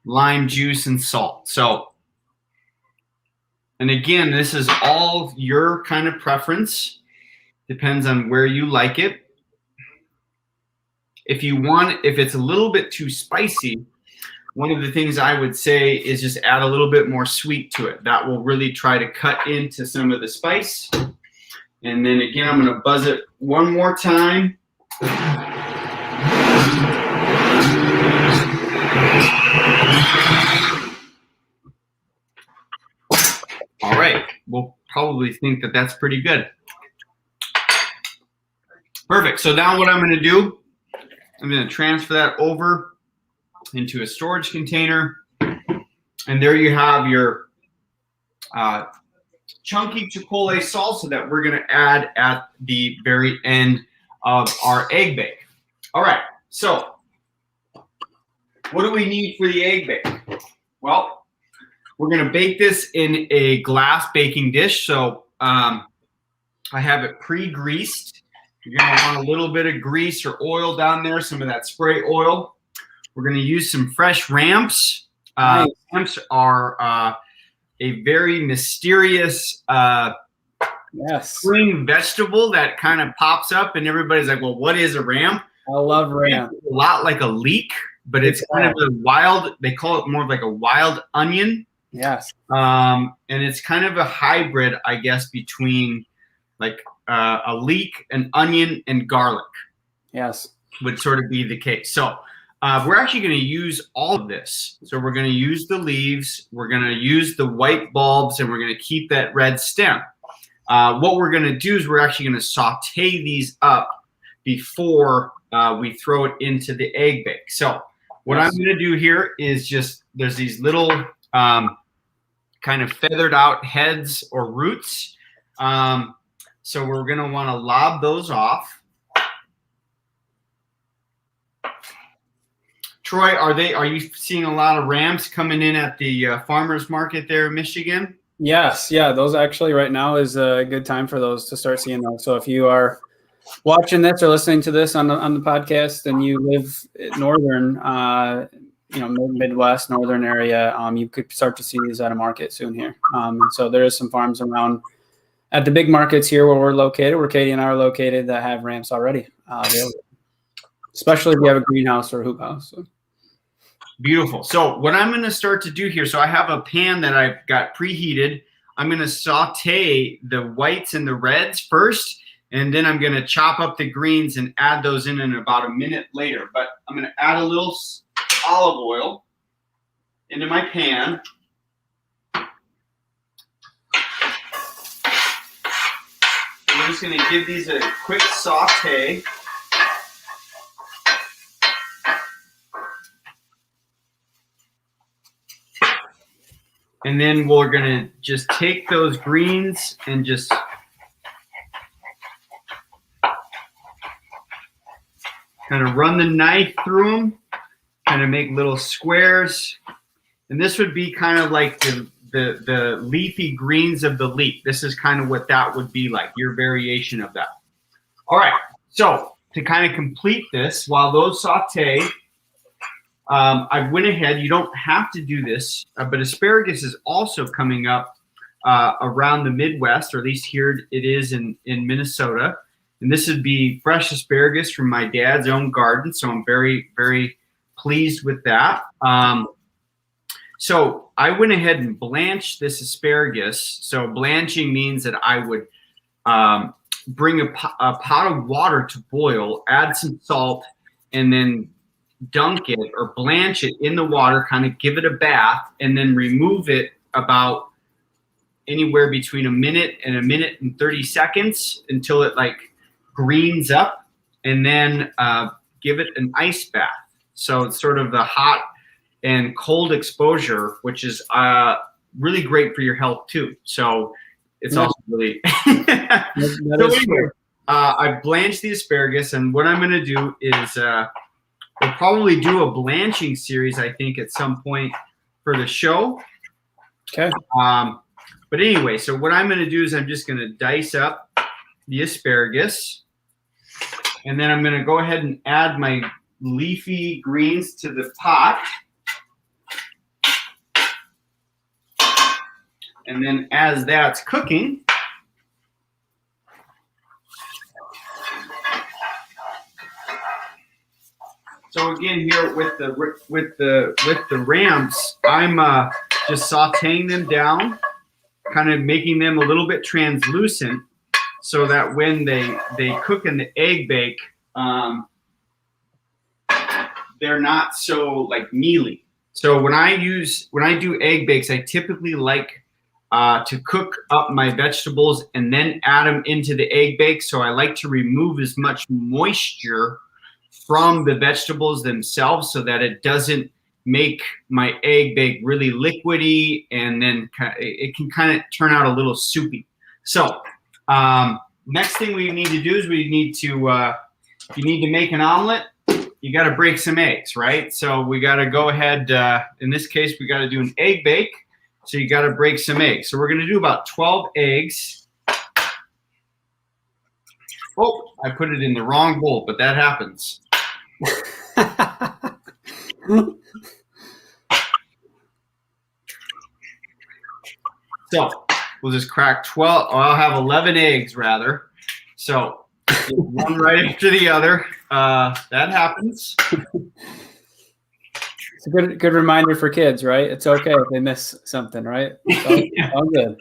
[SPEAKER 2] lime juice and salt. So, and again, this is all your kind of preference. Depends on where you like it. If it's a little bit too spicy, one of the things I would say is just add a little bit more sweet to it. That will really try to cut into some of the spice. And then again, I'm going to buzz it one more time. All right, we'll probably think that that's pretty good. Perfect. So now what I'm going to do, I'm going to transfer that over into a storage container. And there you have your chunky Chipotle salsa that we're going to add at the very end of our egg bake. All right, so what do we need for the egg bake? Well, we're going to bake this in a glass baking dish. So I have it pre-greased. You're going to want a little bit of grease or oil down there, some of that spray oil. We're going to use some fresh ramps.
[SPEAKER 1] Nice.
[SPEAKER 2] Ramps are a very mysterious spring vegetable that kind of pops up, and everybody's like, well, what is a ramp?
[SPEAKER 1] I love ramp.
[SPEAKER 2] It's a lot like a leek, but it's kind of a wild, they call it more like a wild onion.
[SPEAKER 1] Yes.
[SPEAKER 2] And it's kind of a hybrid, I guess, between like a leek, an onion, and garlic.
[SPEAKER 1] Yes.
[SPEAKER 2] Would sort of be the case. So we're actually going to use all of this. So we're going to use the leaves, we're going to use the white bulbs, and we're going to keep that red stem. What we're going to do is we're actually going to saute these up before we throw it into the egg bake. So what I'm going to do here is just, there's these little kind of feathered out heads or roots. So we're going to want to lob those off. Troy, are you seeing a lot of ramps coming in at the farmers market there in Michigan?
[SPEAKER 1] Yes, yeah, those actually right now is a good time for those to start seeing those. So if you are watching this or listening to this on the podcast and you live northern, Midwest, northern area, you could start to see these at a market soon here. And so there is some farms around at the big markets here where we're located, where Katie and I are located, that have ramps already available, especially if you have a greenhouse or a hoop house. So.
[SPEAKER 2] Beautiful. So what I'm going to start to do here, so I have a pan that I've got preheated. I'm going to saute the whites and the reds first, and then I'm going to chop up the greens and add those in about a minute later. But I'm going to add a little olive oil into my pan. I'm just going to give these a quick saute. And then we're going to just take those greens and just kind of run the knife through them, kind of make little squares. And this would be kind of like the leafy greens of the leek. This is kind of what that would be like, your variation of that. All right, so to kind of complete this, while those saute, I went ahead, you don't have to do this, but asparagus is also coming up around the Midwest, or at least here it is in Minnesota. And this would be fresh asparagus from my dad's own garden, so I'm very, very pleased with that. So I went ahead and blanched this asparagus. So blanching means that I would bring a pot of water to boil, add some salt, and then dunk it or blanch it in the water, kind of give it a bath, and then remove it about anywhere between a minute and 30 seconds until it like greens up, and then give it an ice bath. So it's sort of the hot and cold exposure, which is really great for your health too. So it's also really so anyway, I blanched the asparagus, and what I'm going to do is we'll probably do a blanching series, I think, at some point for the show.
[SPEAKER 1] Okay.
[SPEAKER 2] But anyway, so what I'm going to do is I'm just going to dice up the asparagus, and then I'm going to go ahead and add my leafy greens to the pot. And then as that's cooking, so again here with the ramps, I'm just sautéing them down, kind of making them a little bit translucent, so that when they cook in the egg bake, they're not so like mealy. So when I do egg bakes, I typically like to cook up my vegetables and then add them into the egg bake. So I like to remove as much moisture from the vegetables themselves so that it doesn't make my egg bake really liquidy, and then it can kind of turn out a little soupy. So next thing we need to do is we need to, if you need to make an omelet, you got to break some eggs, right? So we got to go ahead, in this case, we got to do an egg bake. So you got to break some eggs. So we're going to do about 12 eggs. Oh, I put it in the wrong bowl, but that happens. So we'll just crack 12. Oh, I'll have 11 eggs rather. So one right after the other. That happens.
[SPEAKER 1] It's a good reminder for kids, right? It's okay if they miss something, right? It's all good.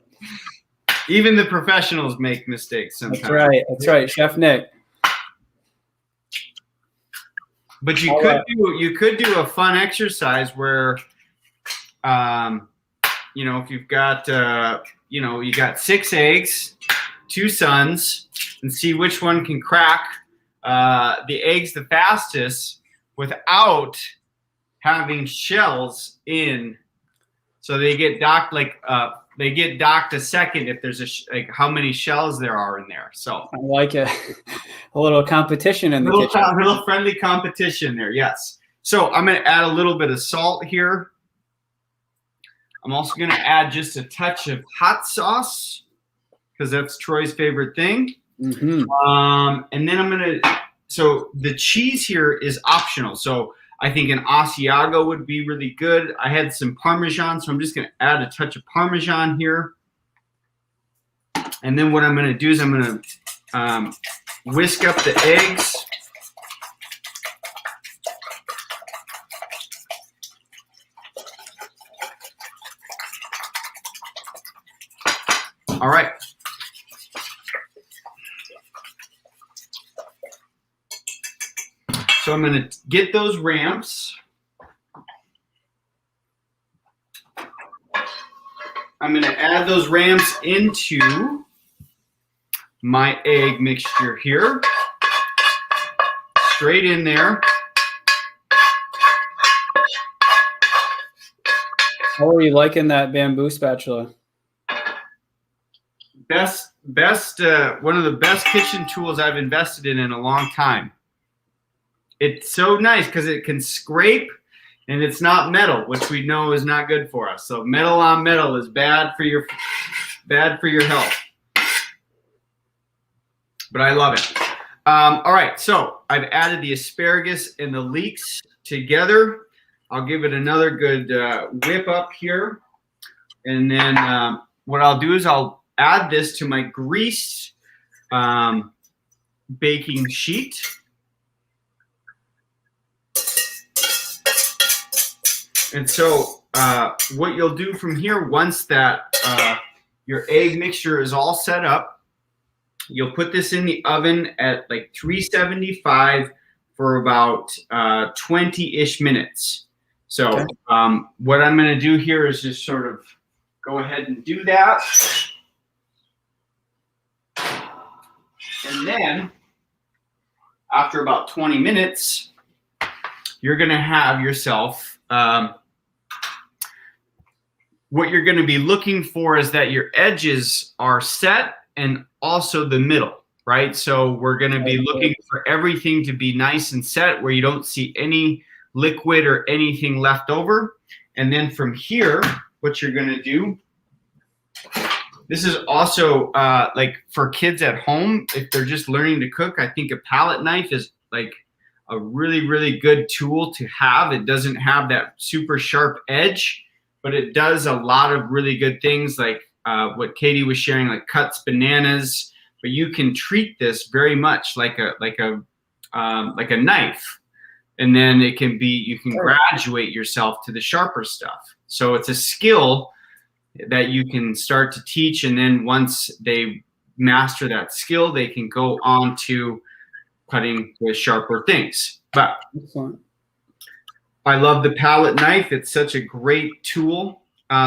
[SPEAKER 2] Even the professionals make mistakes sometimes.
[SPEAKER 1] That's right. That's right, Chef Nick.
[SPEAKER 2] But you could do a fun exercise where, if you've got you got 6 eggs, 2 sons, and see which one can crack the eggs the fastest without having shells in. So they get docked a second if there's how many shells there are in there. So
[SPEAKER 1] I like it. A little competition in the kitchen.
[SPEAKER 2] A little friendly competition there, yes. So I'm going to add a little bit of salt here. I'm also going to add just a touch of hot sauce because that's Troy's favorite thing. Mm-hmm. And then so the cheese here is optional. So I think an Asiago would be really good. I had some Parmesan, so I'm just going to add a touch of Parmesan here. And then what I'm going to do is I'm going to whisk up the eggs. All right. So I'm going to get those ramps. I'm going to add those ramps into my egg mixture here. Straight in there.
[SPEAKER 1] How are you liking that bamboo spatula?
[SPEAKER 2] Best, one of the best kitchen tools I've invested in a long time. It's so nice because it can scrape and it's not metal, which we know is not good for us. So metal on metal is bad for your health. But I love it. All right, so I've added the asparagus and the leeks together. I'll give it another good whip up here. And then what I'll do is I'll add this to my greased baking sheet. And so what you'll do from here, once that your egg mixture is all set up, you'll put this in the oven at like 375 for about 20-ish minutes. So
[SPEAKER 1] Okay.
[SPEAKER 2] what I'm going to do here is just sort of go ahead and do that. And then after about 20 minutes, you're going to have yourself, what you're going to be looking for is that your edges are set and also the middle, right? So we're going to be looking for everything to be nice and set where you don't see any liquid or anything left over. And then from here, what you're going to do, this is also like for kids at home, if they're just learning to cook, I think a palette knife is like a really, really good tool to have. It doesn't have that super sharp edge, but it does a lot of really good things like what Katie was sharing, like cuts bananas. But you can treat this very much like a knife, and then it can be, you can graduate yourself to the sharper stuff. So it's a skill that you can start to teach, and then once they master that skill, they can go on to cutting with sharper things. But I love the palette knife. It's such a great tool.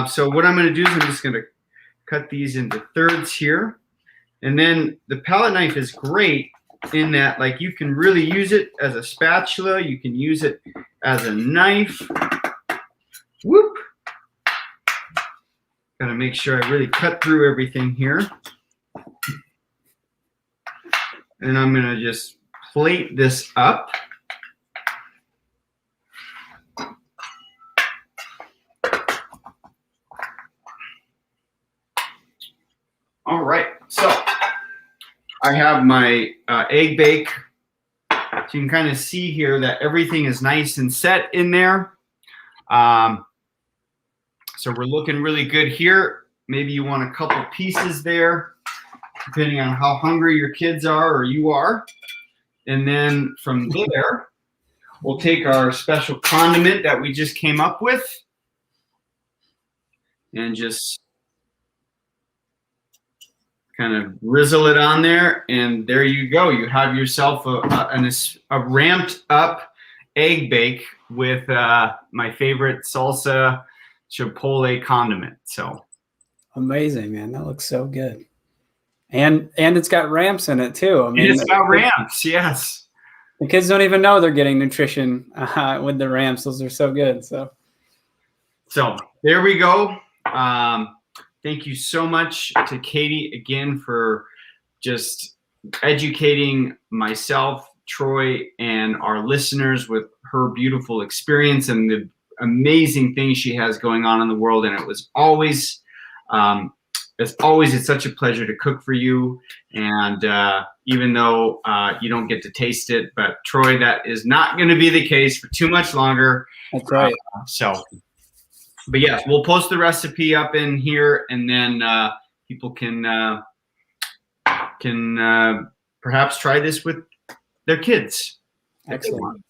[SPEAKER 2] So what I'm going to do is I'm just going to cut these into thirds here. And then the palette knife is great in that, like, you can really use it as a spatula. You can use it as a knife. Whoop. Got to make sure I really cut through everything here. And I'm going to just plate this up. All right, so I have my egg bake. So you can kind of see here that everything is nice and set in there. So we're looking really good here. Maybe you want a couple pieces there, depending on how hungry your kids are or you are. And then from there, we'll take our special condiment that we just came up with and just kind of drizzle it on there, and there you go. You have yourself a ramped up egg bake with my favorite salsa Chipotle condiment. So
[SPEAKER 1] amazing, man. That looks so good. And it's got ramps in it too. I mean,
[SPEAKER 2] it's got ramps, yes.
[SPEAKER 1] The kids don't even know they're getting nutrition with the ramps. Those are so good. So there we go. Thank you so much to Katie again for just educating myself, Troy, and our listeners with her beautiful experience and the amazing things she has going on in the world. And it was always, it's such a pleasure to cook for you. And even though you don't get to taste it, but Troy, that is not going to be the case for too much longer. That's right.
[SPEAKER 2] But yes, we'll post the recipe up in here, and then people can perhaps try this with their kids.
[SPEAKER 1] Excellent.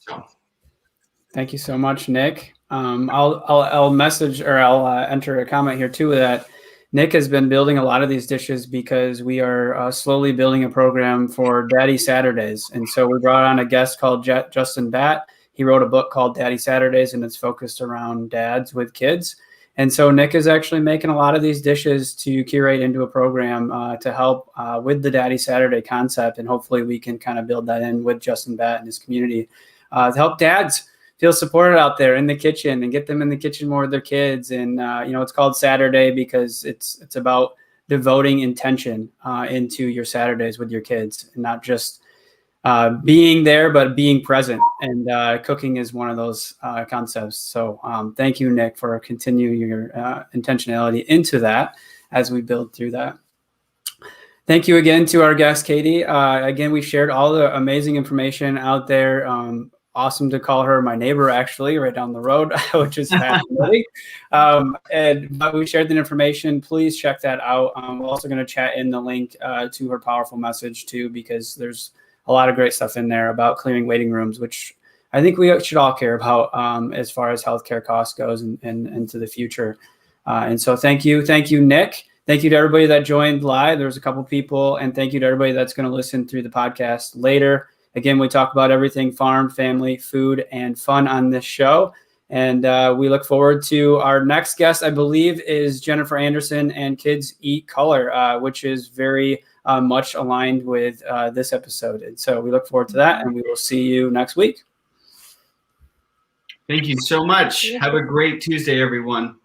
[SPEAKER 1] Thank you so much, Nick. I'll message, or I'll enter a comment here too, that Nick has been building a lot of these dishes because we are slowly building a program for Daddy Saturdays. And so we brought on a guest called Justin Batt. He wrote a book called Daddy Saturdays, and it's focused around dads with kids. And so Nick is actually making a lot of these dishes to curate into a program to help with the Daddy Saturday concept. And hopefully we can kind of build that in with Justin Batt and his community to help dads feel supported out there in the kitchen and get them in the kitchen more with their kids. And, it's called Saturday because it's about devoting intention into your Saturdays with your kids, and not just being there, but being present. And cooking is one of those concepts. So thank you, Nick, for continuing your intentionality into that as we build through that. Thank you again to our guest, Katie. Again, we shared all the amazing information out there. Awesome to call her my neighbor, actually, right down the road, which is fascinating. But we shared the information. Please check that out. We're also going to chat in the link to her powerful message too, because there's a lot of great stuff in there about clearing waiting rooms, which I think we should all care about as far as healthcare costs goes and into the future. And so thank you, Nick. Thank you to everybody that joined live. There was a couple people, and thank you to everybody that's going to listen through the podcast later. Again, we talk about everything farm, family, food, and fun on this show. And we look forward to our next guest, I believe, is Jennifer Anderson and Kids Eat Color, which is very much aligned with this episode. And so we look forward to that, and we will see you next week.
[SPEAKER 2] Thank you so much. Have a great Tuesday, everyone.